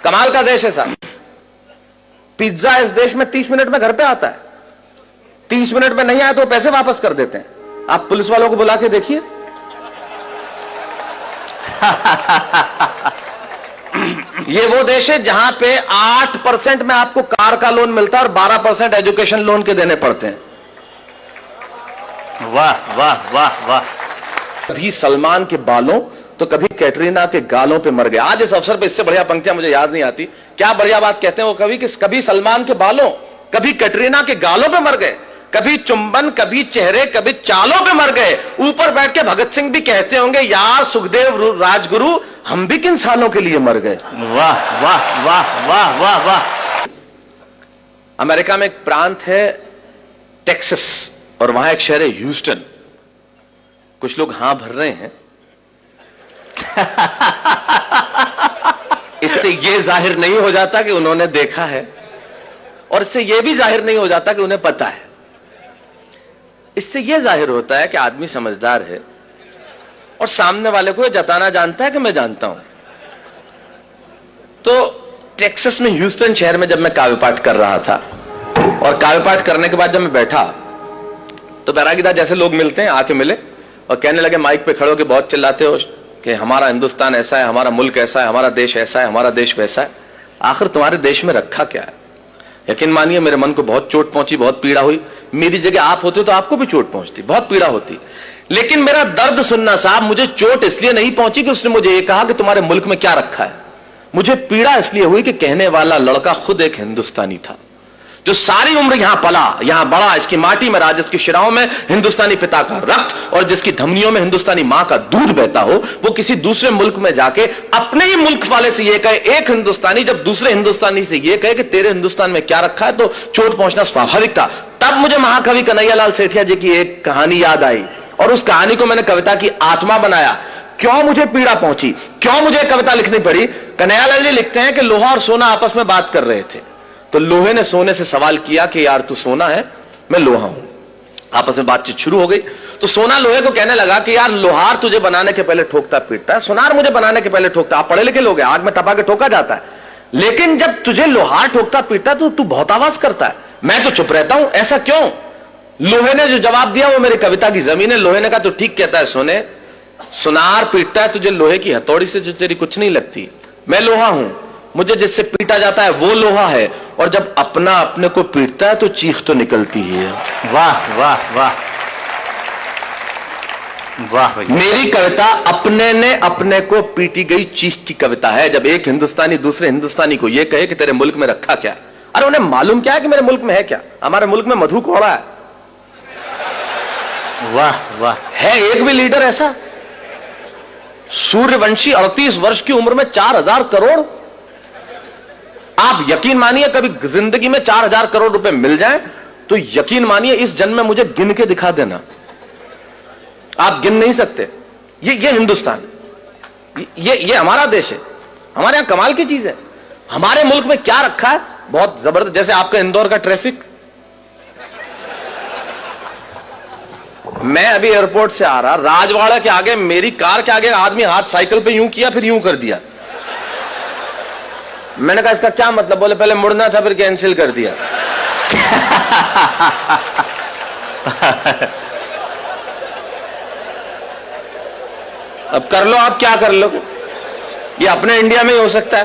कमाल का देश है साहब। पिज्जा इस देश में 30 मिनट में घर पे आता है। 30 मिनट में नहीं आया तो पैसे वापस कर देते हैं। आप पुलिस वालों को बुला के देखिए। ये वो देश है जहां पे 8% में आपको कार का लोन मिलता है और 12% एजुकेशन लोन के देने पड़ते हैं। वाह वाह वाह वाह। कभी सलमान के बालों तो कभी कैटरीना के गालों पे मर गए। आज इस अवसर पे इससे बढ़िया पंक्तियां मुझे याद नहीं आती। क्या बढ़िया बात कहते हैं वो कवि कि कभी सलमान के बालों कभी कैटरीना के गालों पे मर गए, कभी चुंबन कभी चेहरे कभी चालों पे मर गए। ऊपर बैठ के भगत सिंह भी कहते होंगे यार सुखदेव राजगुरु हम भी किन सालों के लिए मर गए। वाह वाह वाह वाह वाह वाह। अमेरिका में एक प्रांत है टेक्सास और वहां एक शहर है ह्यूस्टन। कुछ लोग हां भर रहे हैं। इससे यह जाहिर नहीं हो जाता कि उन्होंने देखा है और इससे यह भी जाहिर नहीं हो जाता कि उन्हें पता है। इससे यह जाहिर होता है कि आदमी समझदार है और सामने वाले को यह जताना जानता है कि मैं जानता हूं। तो टेक्सास में ह्यूस्टन शहर में जब मैं काव्य पाठ कर रहा था और काव्य पाठ करने के बाद जब मैं बैठा तो बैरागीदार जैसे लोग मिलते हैं आके मिले और कहने लगे माइक पे खड़े होकर बहुत चिल्लाते हो कि हमारा हिंदुस्तान ऐसा है, हमारा मुल्क ऐसा है, हमारा देश ऐसा है, हमारा देश वैसा है। आखिर तुम्हारे देश में रखा क्या है? यकीन मानिए मेरे मन को बहुत चोट पहुंची, बहुत पीड़ा हुई। मेरी जगह आप होते तो आपको भी चोट पहुंचती, बहुत पीड़ा होती। लेकिन मेरा दर्द सुनना साहब, मुझे चोट इसलिए नहीं पहुंची कि उसने मुझे ये कहा कि तुम्हारे मुल्क में क्या रखा है। मुझे पीड़ा इसलिए हुई कि कहने वाला लड़का खुद एक हिंदुस्तानी था जो सारी उम्र यहां पला, यहां बड़ा, इसकी माटी में रहा, जिसकी शिराओं में हिंदुस्तानी पिता का रक्त और जिसकी धमनियों में हिंदुस्तानी मां का दूध बहता हो। वो किसी दूसरे मुल्क में जाके अपने ही मुल्क वाले से ये कहे, एक हिंदुस्तानी जब दूसरे हिंदुस्तानी से ये कहे कि तेरे हिंदुस्तान में क्या रखा है, तो चोट पहुंचना स्वाभाविक था। तब मुझे महाकवि कन्हैयालाल सेठिया जी की एक कहानी याद आई और उस कहानी को मैंने कविता की आत्मा बनाया। क्यों मुझे पीड़ा पहुंची, क्यों मुझे कविता लिखनी पड़ी? कन्हैयालाल जी लिखते हैं कि लोहा और सोना आपस में बात कर रहे थे तो लोहे ने सोने से सवाल किया कि यार तू सोना है, मैं लोहा हूं। आपस में बातचीत शुरू हो गई तो सोना लोहे को कहने लगा कि यार लोहार तुझे बनाने के पहले ठोकता पीटता है, सुनार मुझे बनाने के पहले ठोकता। आप पढ़े लिखे लोग हैं, आग में तपा के ठोका जाता है, लेकिन जब तुझे लोहार ठोकता पीटता तो तू बहुत आवाज करता है, मैं तो चुप रहता हूं, ऐसा क्यों? लोहे ने जो जवाब दिया वो मेरी कविता की जमीन है। लोहे ने कहा तो ठीक कहता है सोने, सुनार पीटता है तुझे लोहे की हथौड़ी से जो तेरी कुछ नहीं लगती। मैं लोहा हूं, मुझे जिससे पीटा जाता है वो लोहा है, और जब अपना अपने को पीटता है तो चीख तो निकलती है। वाह वाह वाह वाह। मेरी कविता अपने ने अपने को पीटी गई चीख की कविता है। जब एक हिंदुस्तानी दूसरे हिंदुस्तानी को यह कहे कि तेरे मुल्क में रखा क्या है, अरे उन्हें मालूम क्या है कि मेरे मुल्क में है क्या? हमारे मुल्क में मधु कोड़ा है। वाह वाह। है एक भी लीडर ऐसा? सूर्यवंशी 38 वर्ष की उम्र में 4000 करोड़। आप यकीन मानिए कभी जिंदगी में 4000 करोड़ रुपए मिल जाए तो यकीन मानिए इस जन्म में मुझे गिन के दिखा देना, आप गिन नहीं सकते। ये हिंदुस्तान, ये हमारा देश है। हमारे यहां कमाल की चीज है। हमारे मुल्क में क्या रखा है, बहुत जबरदस्त। जैसे आपका इंदौर का ट्रैफिक, मैं अभी एयरपोर्ट से आ रहा, राजवाड़ा के आगे मेरी कार के आगे आदमी हाथ साइकिल पे यूं किया फिर यूं कर दिया। मैंने कहा इसका क्या मतलब? बोले पहले मुड़ना था फिर कैंसिल कर दिया। अब कर लो, आप क्या कर लो, ये अपने इंडिया में ही हो सकता है।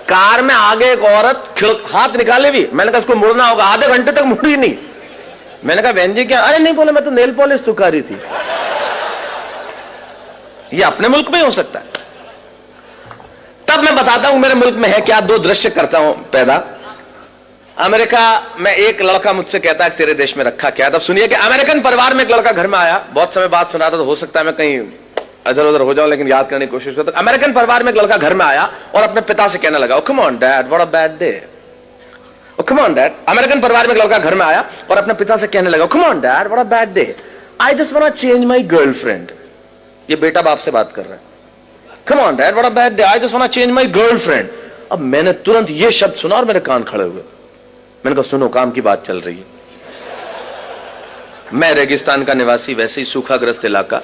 कार में आगे एक औरत हाथ निकाले भी, मैंने कहा इसको मुड़ना होगा, आधे घंटे तक मुड़ी नहीं। मैंने कहा बहन जी क्या? अरे नहीं, बोले मैं तो नेल पॉलिश सुखा रही थी। ये अपने मुल्क में ही हो सकता है। तब मैं बताता हूं मेरे मुल्क में है क्या। दो दृश्य करता हूं पैदा। अमेरिका में एक लड़का मुझसे कहता है तेरे देश में रखा क्या है। तब सुनिए कि अमेरिकन परिवार में एक लड़का घर में आया, बहुत समय बाद सुना था तो हो सकता है मैं कहीं इधर उधर हो जाऊं, लेकिन याद करने की कोशिश करता। अमेरिकन परिवार में एक लड़का घर में आया और अपने पिता से कहने लगा, come on dad what a bad day. Come on dad. American परिवार में एक लड़का घर में आया और अपने पिता से कहने लगा, come on dad what a bad day, I just want to change my girlfriend. ये बेटा बाप से बात कर रहा है। Come on dad what a bad day, I just want to change my girlfriend. अब मैंने तुरंत ये शब्द सुना और मेरे कान खड़े हुए। मैंने कहा सुनो, काम की बात चल रही है। मैं रेगिस्तान का निवासी, वैसे ही सूखाग्रस्त इलाका,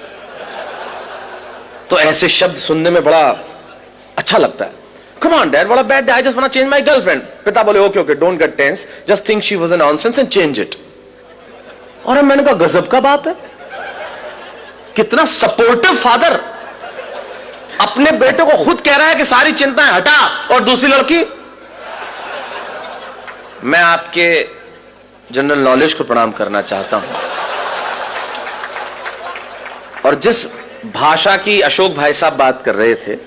तो ऐसे शब्द सुनने में बड़ा अच्छा लगता है। Come on, Dad, what a bad day. I just want to change my girlfriend. पिता बोले, okay, okay, don't get tense. Just think she was a nonsense and change it. और मैंने कहा गजब का बाप है, कितना सपोर्टिव फादर, अपने बेटे को खुद कह रहा है कि सारी चिंताएं हटा, और दूसरी लड़की। मैं आपके जनरल नॉलेज को प्रणाम करना चाहता हूं, और जिस भाषा की अशोक भाई साहब बात कर रहे थे,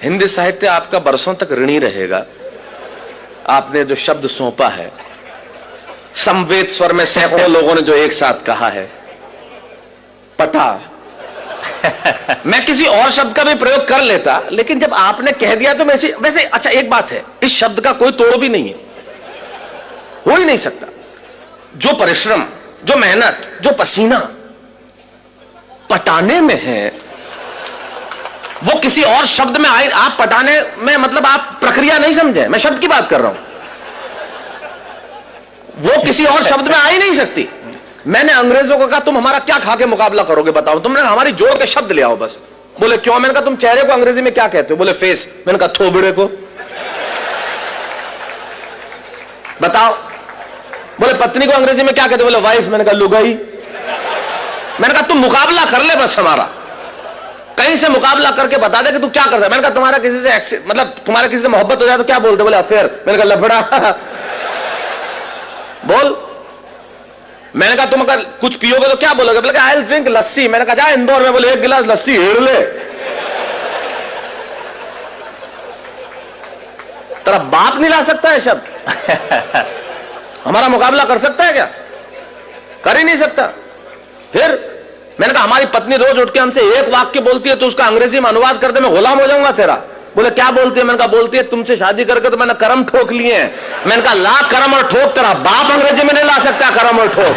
हिंदी साहित्य आपका बरसों तक ऋणी रहेगा। आपने जो शब्द सौंपा है, समवेत स्वर में सैकड़ों लोगों ने जो एक साथ कहा है, पटा। मैं किसी और शब्द का भी प्रयोग कर लेता, लेकिन जब आपने कह दिया तो वैसे अच्छा एक बात है, इस शब्द का कोई तोड़ भी नहीं है, हो ही नहीं सकता। जो परिश्रम, जो मेहनत, जो पसीना पटाने में है, वो किसी और शब्द में आए। आप पटाने में मतलब आप प्रक्रिया नहीं समझे, मैं शब्द की बात कर रहा हूं, वो किसी और शब्द में आ ही नहीं सकती। मैंने अंग्रेजों को कहा तुम हमारा क्या खा के मुकाबला करोगे बताओ, तुमने हमारी जोड़ के शब्द ले आओ बस। बोले क्यों? मैंने कहा तुम चेहरे को अंग्रेजी में क्या कहते हो? बोले फेस। मैंने कहा थोबड़े को बताओ। बोले पत्नी को अंग्रेजी में क्या कहते हो? बोले वाइफ। मैंने कहा लुगाई। मैंने कहा तुम मुकाबला कर ले बस हमारा, कहीं से मुकाबला करके बता दे कि तू क्या करता है। मैंने कहा तुम्हारा किसी से मतलब तुम्हारा किसी से मोहब्बत हो जाए तो क्या बोलते? बोले अफेयर। मैंने कहा लफड़ा। बोल। मैंने कहा तुम अगर कुछ पियोगे तो क्या बोलोगे? बोले आई विल ड्रिंक लस्सी। मैंने कहा जा इंदौर में, बोले एक गिलास लस्सी हेर ले। तेरा बाप नहीं ला सकता है शब्द, हमारा मुकाबला कर सकता है क्या? कर ही नहीं सकता। फिर मैंने कहा हमारी पत्नी रोज उठ के हमसे एक वाक्य बोलती है तो उसका अंग्रेजी में अनुवाद कर दे, मैं गुलाम हो जाऊंगा तेरा। बोले क्या बोलती है? मैंने कहा बोलती है तुमसे शादी करके तो मैंने करम ठोक लिए हैं। मैंने कहा ला करम और ठोक, तेरा बाप अंग्रेजी में नहीं ला सकता करम और ठोक।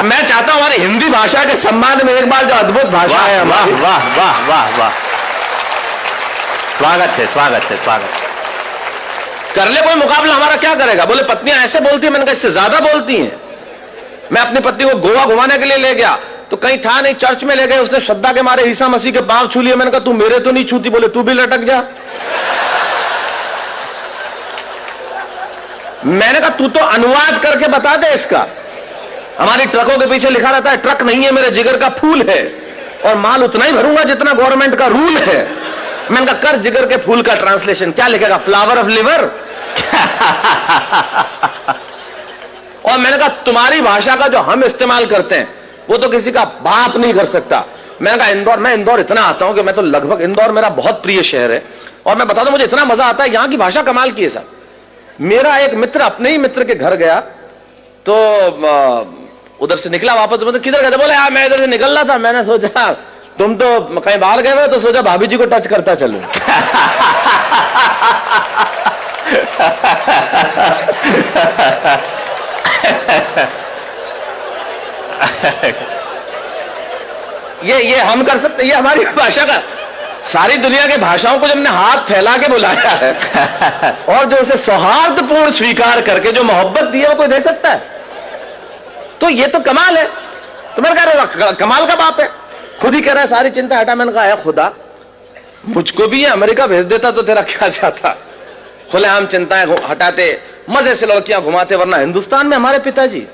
मैं चाहता हूं हमारी हिंदी भाषा के सम्मान में एक बार जो अद्भुत भाषा है हमारी। वाह वाह वाह वाह, स्वागत है स्वागत है स्वागत। कर ले कोई मुकाबला, हमारा क्या करेगा? बोले पत्नियां ऐसे बोलती है। मैंने कहा इससे ज्यादा बोलती हैं। मैं अपनी पत्नी को गोवा घुमाने के लिए ले गया तो कहीं था नहीं, चर्च में ले गए, उसने श्रद्धा के मारे ईसा मसीह के पांव छू लिए। मैंने कहा तू मेरे तो नहीं छूती। बोले तू भी लटक जा। मैंने कहा तू तो अनुवाद करके बता दे इसका। हमारी ट्रकों के पीछे लिखा रहता है ट्रक नहीं है मेरे जिगर का फूल है, और माल उतना ही भरूंगा जितना गवर्नमेंट का रूल है। मैंने कहा कर जिगर के फूल का ट्रांसलेशन, क्या लिखेगा? Flower of liver. और मैंने कहा तुम्हारी भाषा का जो हम इस्तेमाल करते हैं वो तो किसी का बाप नहीं कर सकता। मैंने कहा इंदौर, मैं इंदौर इतना आता हूं कि मैं तो लगभग, इंदौर मेरा बहुत प्रिय शहर है, और मैं बता दूं मुझे इतना मजा आता है, यहां की भाषा कमाल की है साहब। मेरा एक मित्र अपने ही मित्र के घर गया तो उधर से निकला वापस, मतलब किधर गए? बोले यार मैं इधर से निकल रहा था, मैंने सोचा तुम तो कहीं बाहर गए हुए तो सोचा भाभी जी को टच करता चलूं। ये हम कर सकते, ये हमारी भाषा का। सारी दुनिया की भाषाओं को जब हमने हाथ फैला के बुलाया है और जो उसे सौहार्दपूर्ण स्वीकार करके जो मोहब्बत दी है वो कोई दे सकता है? तो ये तो कमाल है। तो मैंने कहा कमाल का बाप है, खुद ही कह रहा है सारी चिंता हटा। मैंने कहा है खुदा मुझको भी ये अमेरिका भेज देता तो तेरा क्या जाता? खुलेआम चिंताएं हटाते, मजे से लड़कियां घुमाते, वरना हिंदुस्तान में हमारे पिताजी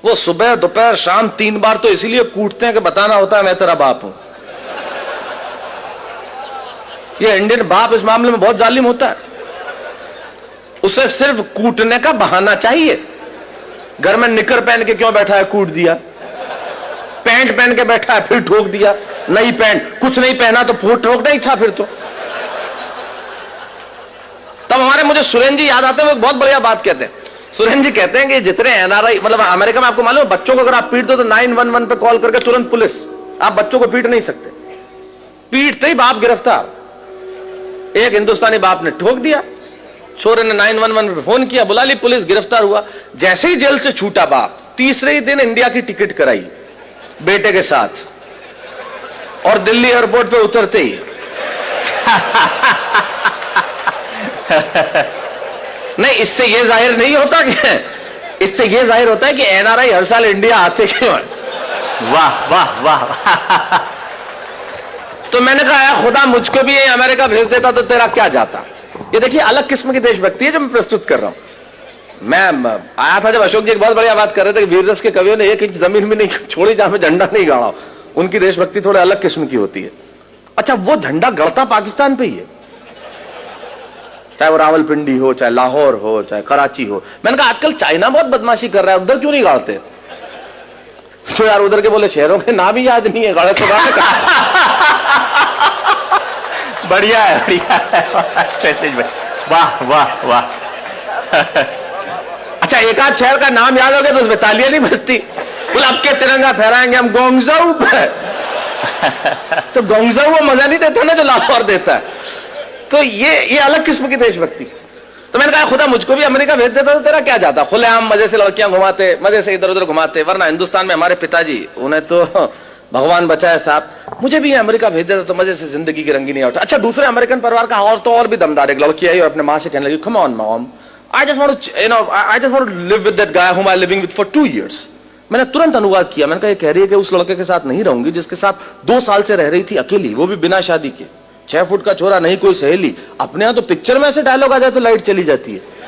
वो सुबह दोपहर शाम 3 बार तो इसीलिए कूटते हैं कि बताना होता है मैं तेरा बाप हूं। ये इंडियन बाप इस मामले में बहुत जालिम होता है, उसे सिर्फ कूटने का बहाना चाहिए। घर में निकर पहन के क्यों बैठा है? कूट दिया। पैंट पहन के बैठा है, फिर ठोक दिया। नई पैंट, कुछ नहीं पहना तो फूट ठोक नहीं था फिर तो। तब हमारे मुझे सुरेंद्र जी याद आते हैं, वो बहुत बढ़िया बात कहते हैं। सुरेंद्र जी कहते हैं कि जितने एनआरआई, मतलब अमेरिका में आपको मालूम है बच्चों को अगर आप पीट दो तो 911 पे कॉल करके तुरंत पुलिस, आप बच्चों को पीट नहीं सकते। पीटते ही बाप गिरफ्तार। एक हिंदुस्तानी बाप ने ठोक दिया, छोरे ने 911 पे फोन किया, बुला ली पुलिस, गिरफ्तार हुआ। जैसे ही जेल से छूटा बाप, तीसरे ही दिन इंडिया की टिकट कराई बेटे के साथ, और दिल्ली एयरपोर्ट पे उतरते ही नहीं, इससे यह जाहिर नहीं होता कि, इससे यह जाहिर होता है कि एनआरआई हर साल इंडिया आते क्यों। वाह वाह वाह। तो मैंने कहा यार खुदा मुझको भी अमेरिका भेज देता तो तेरा क्या जाता। ये देखिए अलग किस्म की देशभक्ति है जो मैं प्रस्तुत कर रहा हूं। मैं आया था जब अशोक जी एक बहुत बढ़िया बात कर रहे थे कि वीर रस के कवियों ने एक इंच जमीन भी नहीं छोड़ी जहां में झंडा नहीं गाड़ा। उनकी देशभक्ति थोड़े अलग किस्म की होती है। अच्छा, वो झंडा गड़ता पाकिस्तान पे ही है, चाहे वो रावलपिंडी हो, चाहे लाहौर हो, चाहे कराची हो। मैंने कहा आजकल चाइना बहुत बदमाशी कर रहा है, उधर क्यों नहीं गाड़ते? तो यार उधर के बोले शहरों के नाम ही याद नहीं है, गाड़े तो बढ़िया है, बढ़िया है। वाह वाह वाह। अच्छा, एक आध शहर का नाम याद हो गया तो उसमें तालियां नहीं बजती। बोले अब के तिरंगा फहराएंगे हम गोंगजाऊ पे। तो गोंगजाऊ वो मजा नहीं देता ना जो लाहौर देता है। तो ये अलग किस्म की देशभक्ति। तो मैंने कहा खुदा मुझको भी अमेरिका भेज देता तो तेरा क्या जाता। खुलेआम मजे से लड़कियां घुमाते, मजे से इधर उधर घुमाते। वरना हिंदुस्तान में हमारे पिताजी, उन्हें तो भगवान बचाए साहब, मुझे भी अमेरिका भेज देता तो मजे से जिंदगी की रंगीनी उठा। अच्छा, दूसरे अमेरिकन परिवार का और भी दमदार एक लड़की आई और अपने माँ से कहने लगी, come on mom, I just want to live with that guy whom I'm living with for 2 years. मैंने तुरंत अनुवाद किया। मैंने कहा ये कह रही है कि उस लड़के के साथ नहीं रहूंगी जिसके साथ 2 साल से रह रही थी अकेली, वो भी बिना शादी के। 6 फुट का छोरा, नहीं कोई सहेली। अपने यहां तो पिक्चर में ऐसे डायलॉग आ जाए तो लाइट चली जाती है।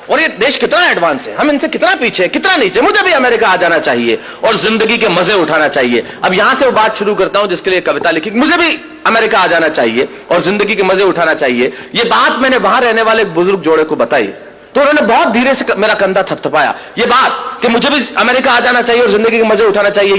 और ये देश कितना एडवांस है, हम इनसे कितना पीछे, कितना नीचे। मुझे भी अमेरिका आ जाना चाहिए और जिंदगी के मजे उठाना चाहिए। अब यहां से वो बात शुरू करता हूं जिसके लिए कविता लिखी। मुझे भी अमेरिका आ जाना चाहिए और जिंदगी के मजे उठाना चाहिए। ये बात मैंने वहां रहने वाले एक बुजुर्ग जोड़े को बताई तो उन्होंने बहुत धीरे से मेरा कंधा थपथपाया। ये बात कि मुझे भी अमेरिका आ जाना चाहिए और जिंदगी के मजे उठाना चाहिए,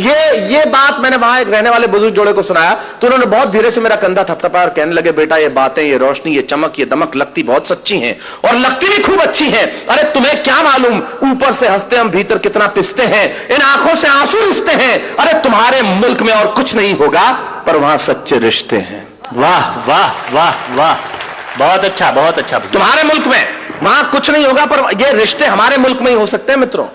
ये बात मैंने वहां एक रहने वाले बुजुर्ग जोड़े को सुनाया तो उन्होंने बहुत धीरे से मेरा कंधा थपथपाया और कहने लगे, बेटा ये बातें, ये रोशनी, ये चमक, ये दमक लगती बहुत सच्ची हैं और लगती भी खूब अच्छी हैं। अरे तुम्हें क्या मालूम, ऊपर से हंसते हम भीतर कितना पिसते हैं, इन आंखों से आंसू रिसते हैं। अरे तुम्हारे मुल्क में और कुछ नहीं होगा पर वहां सच्चे रिश्ते हैं। वाह वाह वाह वाह, बहुत अच्छा, बहुत अच्छा। तुम्हारे मुल्क में वहां कुछ नहीं होगा पर ये रिश्ते हमारे मुल्क में ही हो सकते हैं मित्रों,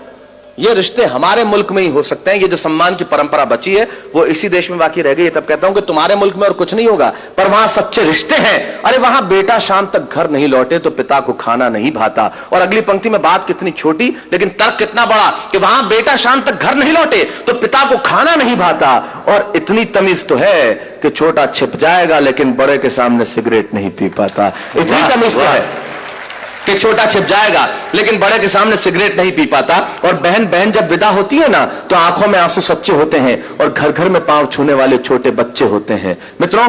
ये रिश्ते हमारे मुल्क में ही हो सकते हैं। ये जो सम्मान की परंपरा बची है वो इसी देश में बाकी रह गई है। तब कहता हूं कि तुम्हारे मुल्क में और कुछ नहीं होगा पर वहां सच्चे रिश्ते हैं। अरे वहां बेटा शाम तक घर नहीं लौटे तो पिता को खाना नहीं भाता। और अगली पंक्ति में बात कितनी छोटी लेकिन तर्क कितना बड़ा कि वहां बेटा शाम तक घर नहीं लौटे तो पिता को खाना नहीं भाता। और इतनी तमीज तो है कि छोटा छिप जाएगा लेकिन बड़े के सामने सिगरेट नहीं पी पाता। इतनी तमीज तो है कि छोटा छिप जाएगा लेकिन बड़े के सामने सिगरेट नहीं पी पाता। और बहन बहन जब विदा होती है ना तो आंखों में आंसू सच्चे होते हैं और घर घर में पांव छूने वाले छोटे बच्चे होते हैं। मित्रों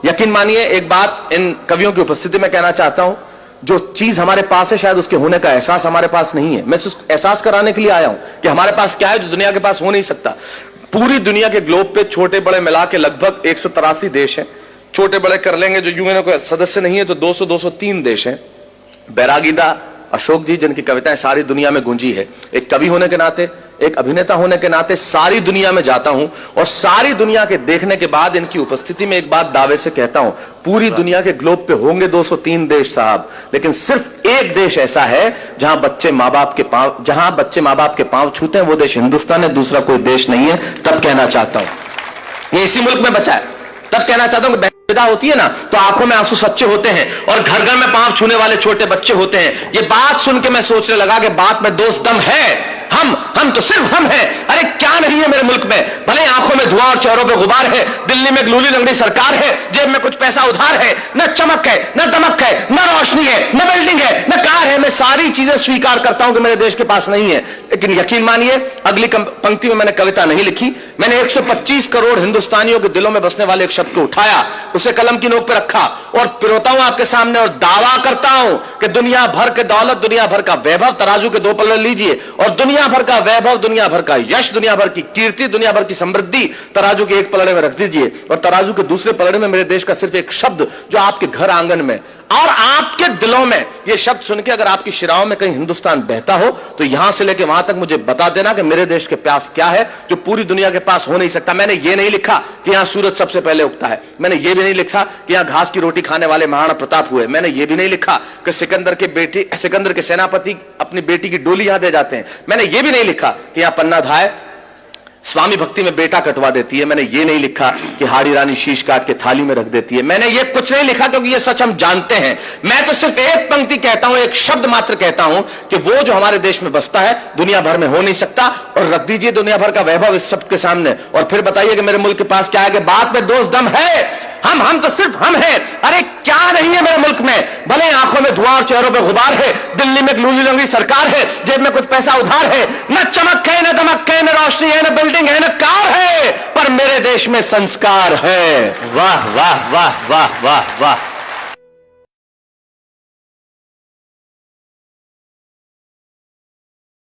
यकीन मानिए एक बात इन कवियों की उपस्थिति में कहना चाहता हूं, जो चीज हमारे पास है शायद उसके होने का एहसास हमारे पास नहीं है। मैं सिर्फ एहसास कराने के लिए आया हूं कि हमारे पास क्या है जो दुनिया के पास हो नहीं सकता। पूरी दुनिया के ग्लोब पे छोटे बड़े मिला के लगभग 183 देश हैं। छोटे बड़े कर लेंगे जो यूएनओ के सदस्य नहीं है तो 203 देश हैं। बैरागीदा अशोक जी जिनकी कविताएं सारी दुनिया में गूंजी है, एक कवि होने के नाते, एक अभिनेता होने के नाते सारी दुनिया में जाता हूं और सारी दुनिया के देखने के बाद इनकी उपस्थिति में एक बात दावे से कहता हूं, पूरी दुनिया के ग्लोब पे होंगे 203 देश साहब, लेकिन सिर्फ एक देश ऐसा है जहां बच्चे मां बाप के पांव छूते हैं, वो देश हिंदुस्तान है, दूसरा कोई देश नहीं है। तब कहना चाहता हूं ये इसी मुल्क में बचा है। तब कहना चाहता हूं कि विदा होती है ना तो आंखों में आंसू सच्चे होते हैं और घर घर में पांव छूने वाले छोटे बच्चे होते हैं। ये बात सुन के मैं सोचने लगा कि बात में दोस्त दम है। हम तो सिर्फ हम हैं। अरे क्या नहीं है मेरे मुल्क में, भले आंखों में धुआं और चेहरों पे गुबार है, दिल्ली में एक लूली लंगड़ी सरकार है, जेब में कुछ पैसा उधार है, न चमक है, न दमक है, न रोशनी है, न बिल्डिंग है, न कार है। मैं सारी चीजें स्वीकार करता हूं कि मेरे देश के पास नहीं है, लेकिन यकीन मानिए अगली पंक्ति में मैंने कविता नहीं लिखी। मैंने 125 करोड़ हिंदुस्तानियों के दिलों में बसने वाले एक शब्द को उठाया, उसे कलम की नोक पे रखा और पिरोता हूं आपके सामने और दावा करता हूं कि दुनिया भर के दौलत, दुनिया भर का वैभव तराजू के 2 पलड़े लीजिए और दुनिया भर का वैभव, दुनिया भर का यश, दुनिया भर की कीर्ति, दुनिया भर की समृद्धि तराजू के एक पलड़े में रख दीजिए और तराजू के दूसरे पलड़े में मेरे देश का सिर्फ एक शब्द जो आपके घर आंगन में और आपके दिलों में, ये शब्द सुन के अगर आपकी शिराओं में कहीं हिंदुस्तान बहता हो तो यहां से लेकर वहां तक मुझे बता देना कि मेरे देश के प्यास क्या है जो पूरी दुनिया के पास हो नहीं सकता। मैंने ये नहीं लिखा कि यहां सूरज सबसे पहले उगता है, मैंने ये भी नहीं लिखा कि यहां घास की रोटी खाने वाले महाराणा प्रताप हुए, मैंने ये भी नहीं लिखा कि सिकंदर के सेनापति अपनी बेटी की डोली यहां दे जाते हैं, मैंने ये भी नहीं लिखा कि यहां पन्ना धाय स्वामी भक्ति में बेटा कटवा देती है। मैंने ये नहीं लिखा कि हाड़ी रानी शीश काट के थाली में रख देती है। मैंने ये कुछ नहीं लिखा क्योंकि ये सच हम जानते हैं। मैं तो सिर्फ एक पंक्ति कहता हूं, एक शब्द मात्र कहता हूं कि वो जो हमारे देश में बसता है दुनिया भर में हो नहीं सकता। और रख दीजिए दुनिया भर का वैभव इस शब्द के सामने और फिर बताइए कि मेरे मुल्क के पास क्या है, कि बात में दोष दम है। हम तो सिर्फ हम हैं। अरे क्या नहीं है मेरे मुल्क में, भले आंखों में धुआं और चेहरों पे गुबार है, दिल्ली में लूली लंगड़ी सरकार है, जेब में कुछ पैसा उधार है, न चमक है, न दमक है, न रोशनी है, न बिल्डिंग है, न कार है, पर मेरे देश में संस्कार है। वाह वाह वाह वाह वाह वाह।